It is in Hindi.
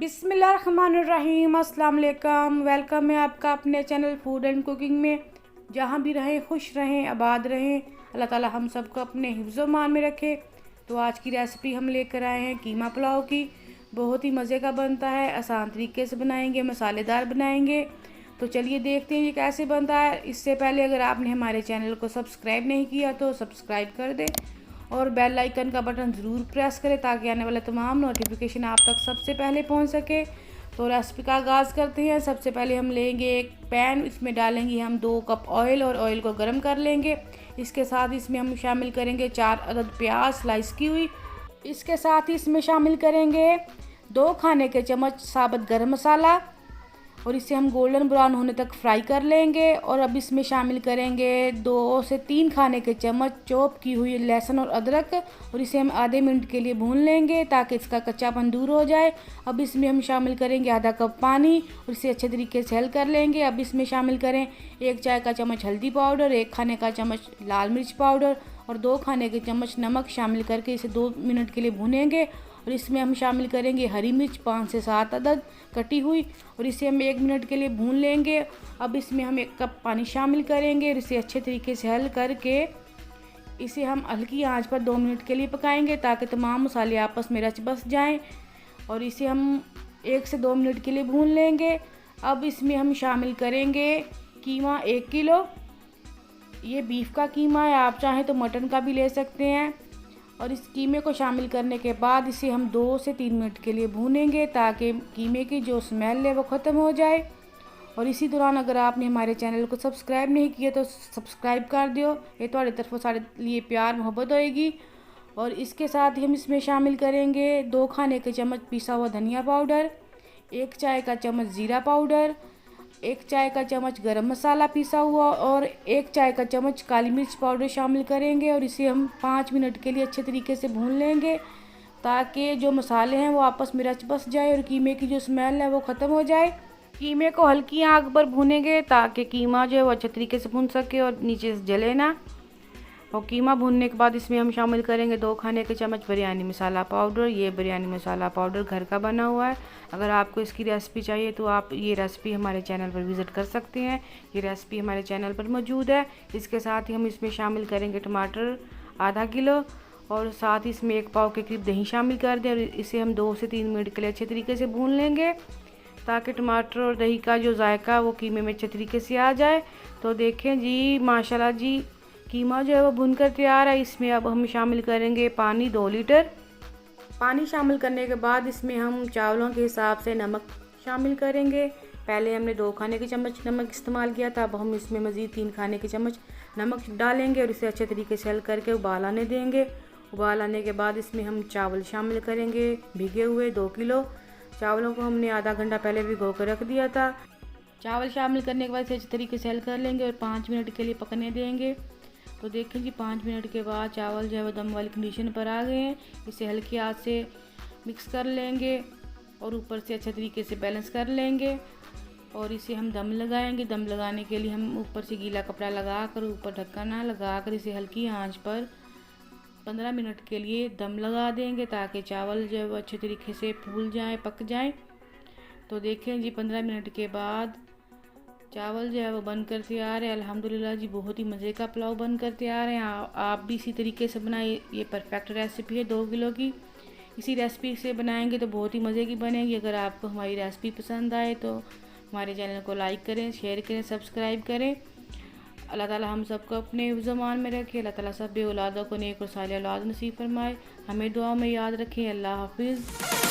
बिस्मिल्लाहिर्रहमानिर्रहीम। अस्सलाम वालेकुम। वेलकम है आपका अपने चैनल फूड एंड कुकिंग में। जहाँ भी रहें खुश रहें, आबाद रहें। अल्लाह ताला हम सबको अपने हिफ्ज़ मान में रखे। तो आज की रेसिपी हम लेकर आए हैं कीमा पुलाव की। बहुत ही मज़े का बनता है, आसान तरीके से बनाएंगे, मसालेदार बनाएंगे। तो चलिए देखते हैं ये कैसे बनता है। इससे पहले अगर आपने हमारे चैनल को सब्सक्राइब नहीं किया तो सब्सक्राइब कर दें और बेल आइकन का बटन ज़रूर प्रेस करें ताकि आने वाले तमाम नोटिफिकेशन आप तक सबसे पहले पहुंच सके। तो रेसिपी का आगाज़ करते हैं। सबसे पहले हम लेंगे एक पैन, इसमें डालेंगे हम 2 कप ऑयल और ऑयल को गर्म कर लेंगे। इसके साथ इसमें हम शामिल करेंगे 4 अदद प्याज स्लाइस की हुई। इसके साथ ही इसमें शामिल करेंगे 2 खाने के चम्मच साबुत गरम मसाला और इसे हम गोल्डन ब्राउन होने तक फ्राई कर लेंगे। और अब इसमें शामिल करेंगे 2 से 3 खाने के चम्मच चॉप की हुई लहसुन और अदरक और इसे हम आधे मिनट के लिए भून लेंगे ताकि इसका कच्चापन दूर हो जाए। अब इसमें हम शामिल करेंगे आधा कप पानी और इसे अच्छे तरीके से हल कर लेंगे। अब इसमें शामिल करें 1 चाय का चम्मच हल्दी पाउडर, 1 खाने का चम्मच लाल मिर्च पाउडर और 2 खाने के चम्मच नमक शामिल करके इसे 2 मिनट के लिए भूनेंगे। और इसमें हम शामिल करेंगे हरी मिर्च 5 से 7 अदद कटी हुई और इसे हम 1 मिनट के लिए भून लेंगे। अब इसमें हम 1 कप पानी शामिल करेंगे और इसे अच्छे तरीके से हल करके इसे हम हल्की आंच पर 2 मिनट के लिए पकाएंगे ताकि तमाम मसाले आपस में रच बस जाएं। और इसे हम 1 से 2 मिनट के लिए भून लेंगे। अब इसमें हम शामिल करेंगे कीमा 1 किलो। ये बीफ का कीमा है, आप चाहें तो मटन का भी ले सकते हैं। और इस कीमे को शामिल करने के बाद इसे हम 2 से 3 मिनट के लिए भूनेंगे ताकि कीमे की जो स्मेल है वो ख़त्म हो जाए। और इसी दौरान अगर आपने हमारे चैनल को सब्सक्राइब नहीं किया तो सब्सक्राइब कर दियो, ये तुम्हारी तरफों सारे लिए प्यार मोहब्बत होएगी। और इसके साथ ही हम इसमें शामिल करेंगे 2 खाने के चम्मच पिसा हुआ धनिया पाउडर, 1 चाय का चम्मच ज़ीरा पाउडर, 1 चाय का चम्मच गरम मसाला पिसा हुआ और 1 चाय का चम्मच काली मिर्च पाउडर शामिल करेंगे। और इसे हम 5 मिनट के लिए अच्छे तरीके से भून लेंगे ताकि जो मसाले हैं वो आपस में रच बस जाए और कीमे की जो स्मेल है वो ख़त्म हो जाए। कीमे को हल्की आंच पर भूनेंगे ताकि कीमा जो है वो अच्छे तरीके से भून सके और नीचे से जले ना। और कीमा भूनने के बाद इसमें हम शामिल करेंगे 2 खाने के चम्मच बिरयानी मसाला पाउडर। ये बिरयानी मसाला पाउडर घर का बना हुआ है। अगर आपको इसकी रेसिपी चाहिए तो आप ये रेसिपी हमारे चैनल पर विज़िट कर सकते हैं। ये रेसिपी हमारे चैनल पर मौजूद है। इसके साथ ही हम इसमें शामिल करेंगे टमाटर आधा किलो और साथ ही इसमें 1 पाव के करीब दही शामिल कर दें और इसे हम 2 से 3 मिनट के लिए अच्छे तरीके से भून लेंगे ताकि टमाटर और दही का जो जायका वो कीमे में अच्छे तरीके से आ जाए। तो देखें जी माशाल्लाह जी कीमा जो है वो भुनकर तैयार है। इसमें अब हम शामिल करेंगे पानी 2 लीटर। पानी शामिल करने के बाद इसमें हम चावलों के हिसाब से नमक शामिल करेंगे। पहले हमने 2 खाने के चम्मच नमक इस्तेमाल किया था, अब हम इसमें मज़ीद 3 खाने के चम्मच नमक डालेंगे और इसे अच्छे तरीके से हल करके उबाल आने देंगे। उबाल आने के बाद इसमें हम चावल शामिल करेंगे भीगे हुए 2 किलो। चावलों को हमने आधा घंटा पहले भिगो कर रख दिया था। चावल शामिल करने के बाद इसे अच्छे तरीके से हल कर लेंगे और 5 मिनट के लिए पकने देंगे। तो देखें जी 5 मिनट के बाद चावल जो है वो दम वाली कंडीशन पर आ गए हैं। इसे हल्की आंच से मिक्स कर लेंगे और ऊपर से अच्छे तरीके से बैलेंस कर लेंगे और इसे हम दम लगाएंगे। दम लगाने के लिए हम ऊपर से गीला कपड़ा लगा कर ऊपर ढक्कन लगा कर इसे हल्की आंच पर 15 मिनट के लिए दम लगा देंगे ताकि चावल जो है वो अच्छे तरीके से फूल जाए, पक जाए। तो देखें जी 15 मिनट के बाद चावल जो है वो बनकर तैयार है। अल्हम्दुलिल्लाह जी बहुत ही मज़े का पुलाव बनकर तैयार है। आप भी इसी तरीके से बनाए। ये परफेक्ट रेसिपी है 2 किलो की। इसी रेसिपी से बनाएंगे तो बहुत ही मज़े की बनेगी। अगर आपको हमारी रेसिपी पसंद आए तो हमारे चैनल को लाइक करें, शेयर करें, सब्सक्राइब करें। अल्लाह ताला हम सबको अपने ज़मान में रखे। अल्लाह ताला सब औलादों को नेक और सालिह औलाद नसीब फरमाए। हमें दुआ में याद रखें। अल्लाह हाफिज़।